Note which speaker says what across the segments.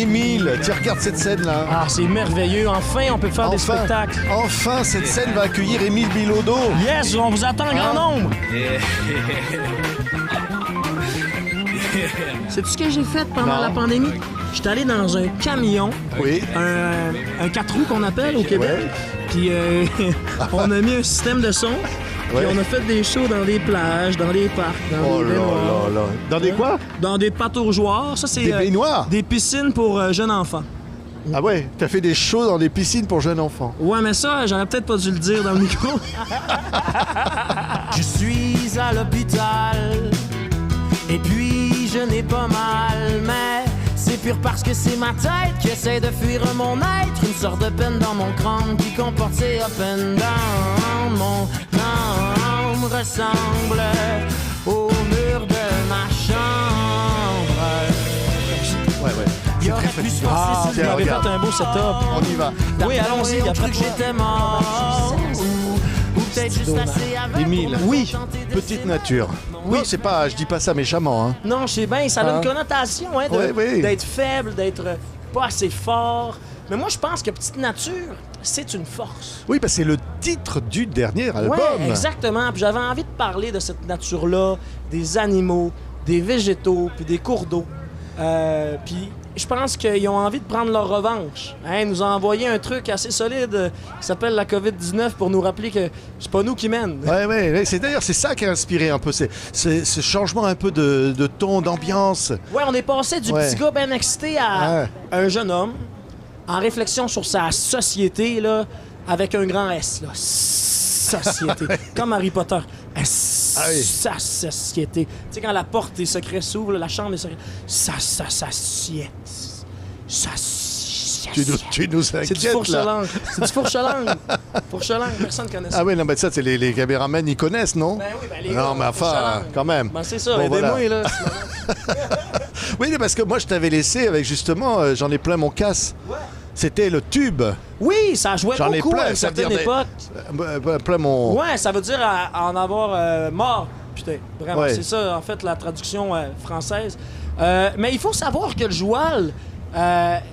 Speaker 1: Émile, tu regardes cette scène-là.
Speaker 2: Ah, c'est merveilleux. Enfin, on peut faire des spectacles.
Speaker 1: Enfin, cette scène va accueillir Émile Bilodeau.
Speaker 2: Yes, on vous attend en grand nombre. Sais-tu ce que j'ai fait pendant la pandémie? J'étais allé dans un camion,
Speaker 1: Oui.
Speaker 2: un 4 roues qu'on appelle au Québec,
Speaker 1: Ouais.
Speaker 2: puis on a mis un système de son, puis
Speaker 1: Ouais.
Speaker 2: on a fait des shows dans des plages, dans des parcs, dans
Speaker 1: Oh
Speaker 2: des
Speaker 1: là
Speaker 2: baignoires.
Speaker 1: là là. Dans des quoi?
Speaker 2: Dans des pataugeoires. Ça, c'est
Speaker 1: Des baignoires?
Speaker 2: des piscines pour jeunes enfants.
Speaker 1: Ah ouais, t'as fait des shows dans des piscines pour jeunes enfants.
Speaker 2: Ouais, mais ça, j'aurais peut-être pas dû le dire dans le micro. Je suis à l'hôpital, et puis je n'ai pas mal, mais c'est pur parce que c'est ma tête qui essaie de fuir mon être. Une sorte de peine dans mon crâne qui comporte ses up and down. Mon âme ressemble au mur de ma chambre.
Speaker 1: Ouais, ouais.
Speaker 2: Il aurait pu se passer si
Speaker 1: tiens,
Speaker 2: j'avais fait
Speaker 1: regarde.
Speaker 2: un beau setup.
Speaker 1: On y va.
Speaker 2: Oui, allons-y, après que j'étais mort. Ou peut-être juste assez avec.
Speaker 1: Émile.
Speaker 2: Oui.
Speaker 1: Petite nature. Oui, c'est pas, je dis pas ça méchamment, hein.
Speaker 2: Non, je sais bien, ça a une connotation, hein,
Speaker 1: Oui.
Speaker 2: d'être faible, d'être pas assez fort. Mais moi, je pense que Petite Nature, c'est une force.
Speaker 1: Oui, parce que c'est le titre du dernier album.
Speaker 2: Ouais, exactement. Puis j'avais envie de parler de cette nature-là, des animaux, des végétaux, puis des cours d'eau. Puis je pense qu'ils ont envie de prendre leur revanche. Hein, ils nous ont envoyé un truc assez solide qui s'appelle la COVID-19 pour nous rappeler que c'est pas nous qui mènent.
Speaker 1: Ouais. C'est d'ailleurs c'est ça qui a inspiré un peu, c'est ce changement un peu de ton, d'ambiance.
Speaker 2: Ouais, on est passé du petit gars bien excité à un jeune homme en réflexion sur sa société, là, avec un grand S, là. Société. Comme Harry Potter. Sa société. Tu sais, quand la porte des secrets s'ouvre, là, la chambre des secrets. Société.
Speaker 1: Tu nous inquiètes,
Speaker 2: C'est du fourche-langue. C'est du fourche-langue. Fourche-langue, personne ne connaît ça.
Speaker 1: Ah oui, non, mais ça, c'est les caméramans, ils connaissent, non?
Speaker 2: Ben oui, ben les
Speaker 1: Non,
Speaker 2: gars,
Speaker 1: mais enfin,
Speaker 2: fourche-langue.
Speaker 1: quand même.
Speaker 2: Ben c'est ça,
Speaker 1: Bon,
Speaker 2: aidez-moi,
Speaker 1: voilà.
Speaker 2: là.
Speaker 1: Oui, parce que moi, je t'avais laissé avec justement, j'en ai plein mon casse.
Speaker 2: Ouais.
Speaker 1: C'était le tube.
Speaker 2: Oui, ça jouait
Speaker 1: J'en ai
Speaker 2: beaucoup
Speaker 1: plein,
Speaker 2: à une
Speaker 1: ça veut
Speaker 2: certaine
Speaker 1: dire
Speaker 2: époque.
Speaker 1: Plein mon...
Speaker 2: Ouais, ça veut dire en avoir mort. Putain, vraiment,
Speaker 1: Ouais.
Speaker 2: c'est ça, en fait, la traduction française. Mais il faut savoir que le joual,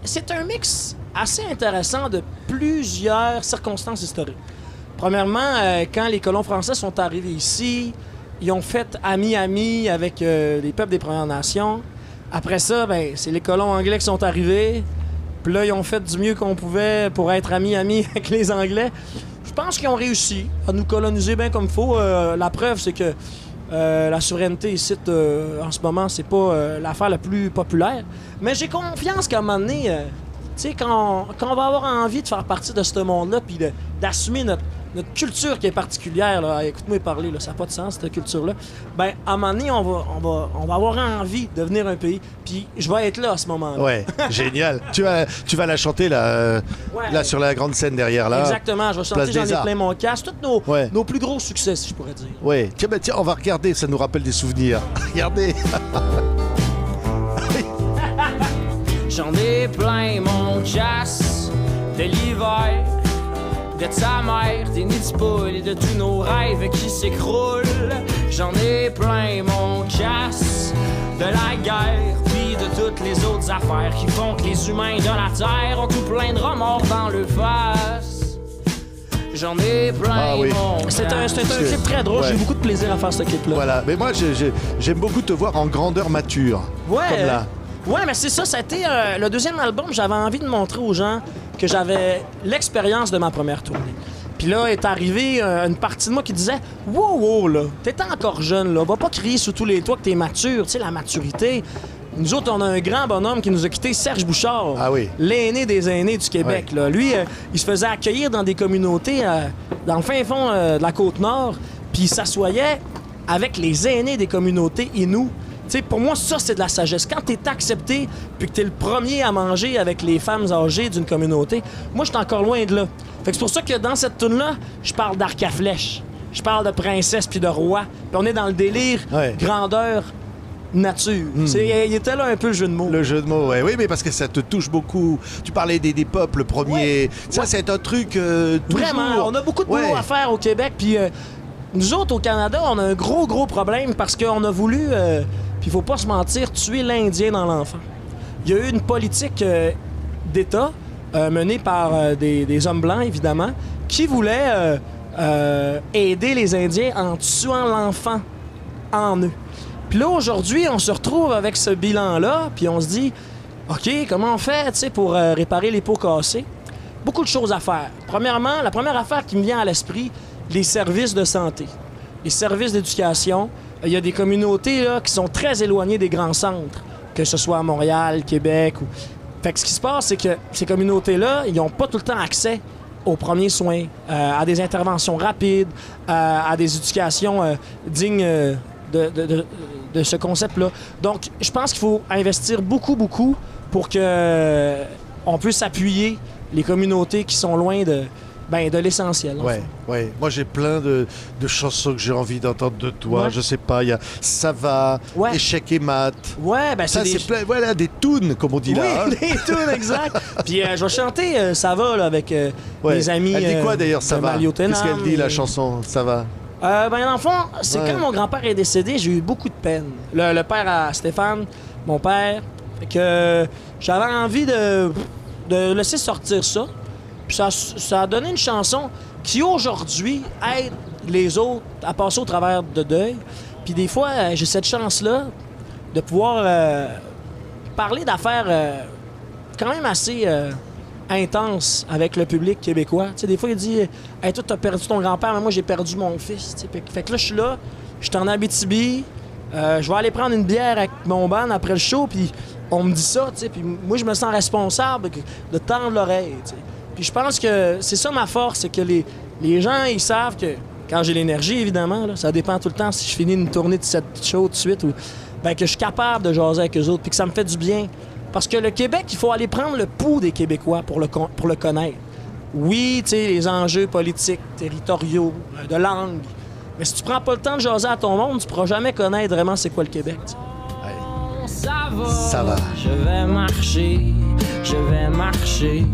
Speaker 2: c'est un mix assez intéressant de plusieurs circonstances historiques. Premièrement, quand les colons français sont arrivés ici, ils ont fait ami-ami avec les peuples des Premières Nations. Après ça, ben, c'est les colons anglais qui sont arrivés. Puis là, ils ont fait du mieux qu'on pouvait pour être ami-ami avec les Anglais. Je pense qu'ils ont réussi à nous coloniser bien comme il faut. La preuve, c'est que la souveraineté ici, en ce moment, c'est pas l'affaire la plus populaire. Mais j'ai confiance qu'à un moment donné, tu sais, quand on va avoir envie de faire partie de ce monde-là, puis d'assumer notre culture qui est particulière, là, écoute-moi parler, là, ça n'a pas de sens, cette culture-là, ben à un moment donné, on va avoir envie de devenir un pays, puis je vais être là à ce moment-là.
Speaker 1: Ouais, génial. Tu vas la chanter là,
Speaker 2: Ouais.
Speaker 1: là sur la grande scène derrière là.
Speaker 2: Exactement, je vais chanter,
Speaker 1: Place
Speaker 2: j'en
Speaker 1: des
Speaker 2: ai
Speaker 1: Arts.
Speaker 2: plein mon casque, tous
Speaker 1: Ouais.
Speaker 2: nos plus gros succès, si je pourrais dire.
Speaker 1: Ouais. Tiens, on va regarder, ça nous rappelle des souvenirs. Regardez.
Speaker 2: J'en ai plein mon casse de l'hiver, de ta mère, des nids de poules et de tous nos rêves qui s'écroulent. J'en ai plein mon casse de la guerre, puis de toutes les autres affaires qui font que les humains de la Terre ont tout plein de remords dans le face. J'en ai plein mon C'est un clip très drôle,
Speaker 1: Ouais.
Speaker 2: j'ai beaucoup de plaisir à faire ce clip-là.
Speaker 1: Voilà. Mais moi, j'aime beaucoup te voir en grandeur mature.
Speaker 2: Ouais.
Speaker 1: Comme là.
Speaker 2: Ouais, mais c'est ça, ça a été le deuxième album, j'avais envie de montrer aux gens que j'avais l'expérience de ma première tournée. Puis là est arrivée une partie de moi qui disait « Wow, là, t'es encore jeune, là, va pas crier sous tous les toits que t'es mature, tu sais, la maturité. » Nous autres, on a un grand bonhomme qui nous a quittés, Serge Bouchard,
Speaker 1: Ah oui.
Speaker 2: l'aîné des aînés du Québec.
Speaker 1: Ouais.
Speaker 2: Là. Lui, il se faisait accueillir dans des communautés dans le fin fond de la Côte-Nord, puis il s'assoyait avec les aînés des communautés Inuits. Tu sais, pour moi, ça, c'est de la sagesse. Quand t'es accepté, puis que t'es le premier à manger avec les femmes âgées d'une communauté, moi, je suis encore loin de là. Fait que c'est pour ça que dans cette tune-là, je parle d'arc à flèche. Je parle de princesse puis de roi. Puis on est dans le délire,
Speaker 1: Ouais.
Speaker 2: grandeur, nature. Il était là un peu le jeu de mots.
Speaker 1: Le jeu de mots, ouais. Oui, mais parce que ça te touche beaucoup. Tu parlais des peuples premiers.
Speaker 2: Ouais.
Speaker 1: Ça,
Speaker 2: Ouais.
Speaker 1: c'est un truc toujours...
Speaker 2: Vraiment, on a beaucoup de boulot
Speaker 1: Ouais.
Speaker 2: à faire au Québec. Puis nous autres, au Canada, on a un gros problème parce qu'on a voulu, puis il faut pas se mentir, tuer l'Indien dans l'enfant. il y a eu une politique d'État menée par des hommes blancs, évidemment, qui voulaient aider les Indiens en tuant l'enfant en eux. Puis là, aujourd'hui, on se retrouve avec ce bilan-là, puis on se dit, OK, comment on fait, tu sais, pour réparer les pots cassés? Beaucoup de choses à faire. Premièrement, la première affaire qui me vient à l'esprit, les services de santé, les services d'éducation. Il y a des communautés là, qui sont très éloignées des grands centres, que ce soit à Montréal, Québec. Fait que ce qui se passe, c'est que ces communautés-là, ils n'ont pas tout le temps accès aux premiers soins, à des interventions rapides, à des éducations dignes de ce concept-là. Donc, je pense qu'il faut investir beaucoup, beaucoup pour que on puisse appuyer les communautés qui sont loin de l'essentiel.
Speaker 1: Ouais. Moi, j'ai plein de chansons que j'ai envie d'entendre de toi. Ouais. Je sais pas, il y a Ça va, Échec et Mat.
Speaker 2: Ouais, ben
Speaker 1: ça, c'est plein, voilà, des tunes, comme on dit là.
Speaker 2: Oui, des tunes, exact. Puis je vais chanter Ça va là, avec mes amis.
Speaker 1: Elle dit quoi d'ailleurs, Ça va? Qu'est-ce qu'elle dit, la chanson Ça va?
Speaker 2: Dans le fond, c'est quand mon grand-père est décédé, j'ai eu beaucoup de peine. Le père à Stéphane, mon père, fait que j'avais envie de laisser sortir ça. Puis ça a donné une chanson qui, aujourd'hui, aide les autres à passer au travers de deuil. Puis des fois, j'ai cette chance-là de pouvoir parler d'affaires quand même assez intenses avec le public québécois. Tu sais, des fois, il dit « Hey, toi, t'as perdu ton grand-père, mais moi, j'ai perdu mon fils. » Fait que là, je suis là, je suis en Abitibi, je vais aller prendre une bière avec mon band après le show, puis on me dit ça, tu sais. Puis moi, je me sens responsable de tendre l'oreille, tu sais. Puis je pense que c'est ça ma force, c'est que les gens, ils savent que quand j'ai l'énergie, évidemment, là, ça dépend tout le temps si je finis une tournée de cette show tout de suite, ou que je suis capable de jaser avec eux autres, puis que ça me fait du bien. Parce que le Québec, il faut aller prendre le pouls des Québécois pour le connaître. Oui, tu sais, les enjeux politiques, territoriaux, de langue, mais si tu prends pas le temps de jaser à ton monde, tu pourras jamais connaître vraiment c'est quoi le Québec, t'sais.
Speaker 1: Ça va.
Speaker 3: Je vais marcher.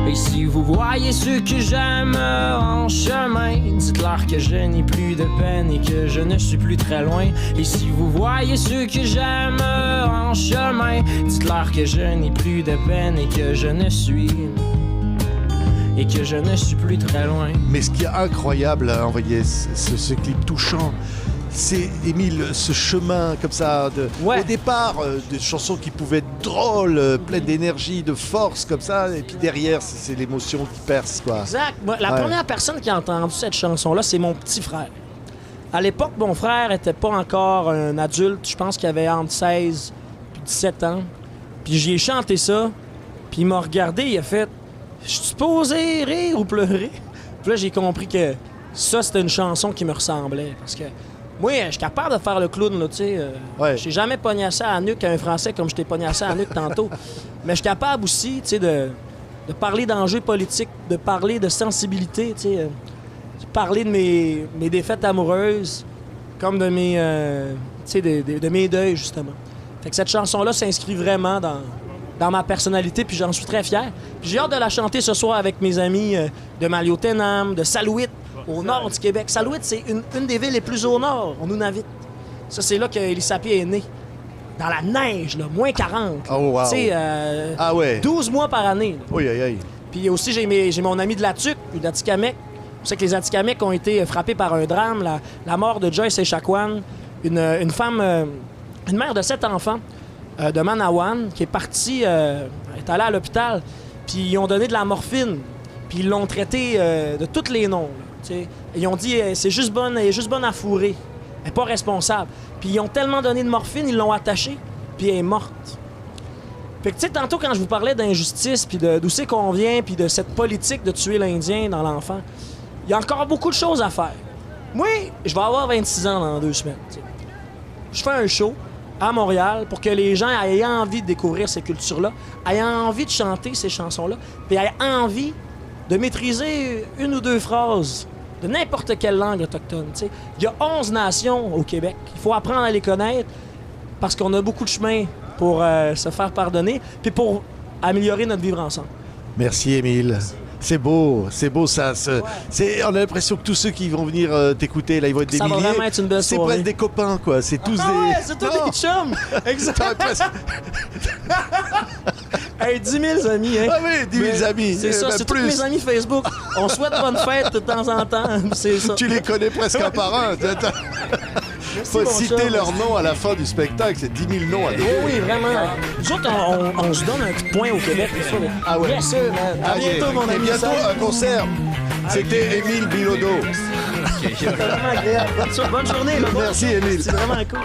Speaker 3: Et si vous voyez ceux que j'aime en chemin, dites-leur que je n'ai plus de peine et que je ne suis plus très loin. Et si vous voyez ceux que j'aime en chemin, dites-leur que je n'ai plus de peine et que je ne suis plus très loin.
Speaker 1: Mais ce qui est incroyable à envoyer ce clip touchant, c'est, Émile, ce chemin comme ça, au départ, des chansons qui pouvaient être drôles, pleines d'énergie, de force, comme ça, et puis derrière, c'est l'émotion qui perce, quoi.
Speaker 2: Exact. La première personne qui a entendu cette chanson-là, c'est mon petit frère. À l'époque, mon frère n'était pas encore un adulte, je pense qu'il avait entre 16 et 17 ans. Puis j'y ai chanté ça, puis il m'a regardé, il a fait « Je suis supposé rire ou pleurer? » Puis là, j'ai compris que ça, c'était une chanson qui me ressemblait, parce que moi, je suis capable de faire le clown, là, tu sais. Je t'ai jamais pognassé à la nuque à un Français comme je t'ai pognassé à la nuque tantôt. Mais je suis capable aussi, tu sais, de parler d'enjeux politiques, de parler de sensibilité, tu sais. De parler de mes défaites amoureuses, comme de mes, tu sais, de mes deuils, justement. Fait que cette chanson-là s'inscrit vraiment dans ma personnalité, puis j'en suis très fier. Puis j'ai hâte de la chanter ce soir avec mes amis de Maliotenam, de Salouit, au nord du Québec. Salouit, c'est une des villes les plus au nord. On nous navite. Ça, c'est là qu'Elisapie est né. Dans la neige, là, moins 40.
Speaker 1: Oh, wow.
Speaker 2: Tu sais, 12 mois par année.
Speaker 1: Oui, aïe, aïe.
Speaker 2: Puis aussi, j'ai mon ami de la Tuque, d'Atikamekw. On sait que les Atikamekw ont été frappés par un drame, la mort de Joyce Echaquan, une femme, une mère de 7 enfants de Manawan, qui est partie, est allée à l'hôpital, puis ils ont donné de la morphine, puis ils l'ont traitée de tous les noms. T'sais. Ils ont dit elle est juste bonne à fourrer. Elle n'est pas responsable. Puis ils ont tellement donné de morphine, ils l'ont attachée, puis elle est morte. Fait que tu sais, tantôt quand je vous parlais d'injustice, puis d'où c'est qu'on vient, puis de cette politique de tuer l'Indien dans l'enfant, il y a encore beaucoup de choses à faire. Moi, je vais avoir 26 ans dans 2 semaines. T'sais. Je fais un show à Montréal pour que les gens aient envie de découvrir ces cultures-là, aient envie de chanter ces chansons-là, puis aient envie de maîtriser 1 ou 2 phrases de n'importe quelle langue autochtone. T'sais. Il y a 11 nations au Québec. Il faut apprendre à les connaître parce qu'on a beaucoup de chemin pour se faire pardonner puis pour améliorer notre vivre ensemble.
Speaker 1: Merci, Émile. C'est beau ça. On a l'impression que tous ceux qui vont venir t'écouter, là, ils vont être des milliers.
Speaker 2: Ça va vraiment être une belle
Speaker 1: c'est
Speaker 2: soirée.
Speaker 1: presque des copains, quoi. C'est tous des...
Speaker 2: Ouais, c'est tous des chums. Exactement. Hey, 10 000 amis, hein.
Speaker 1: Ah oui, 10 000 amis.
Speaker 2: C'est ça, c'est tous mes amis Facebook. On souhaite bonne fête de temps en temps. C'est ça.
Speaker 1: Tu les connais presque un par un. Faut citer leur nom à la fin du spectacle. C'est 10 000 noms à donner.
Speaker 2: Oui, vraiment. Nous autres, on se donne un coup de poing au Québec. Tout ça,
Speaker 1: ah ouais.
Speaker 2: Bien sûr, man. À bientôt, mon ami.
Speaker 1: Bientôt, un concert. C'était Émile Bilodeau.
Speaker 2: C'était vraiment agréable. Bonne journée.
Speaker 1: Merci, Émile.
Speaker 2: C'est vraiment cool.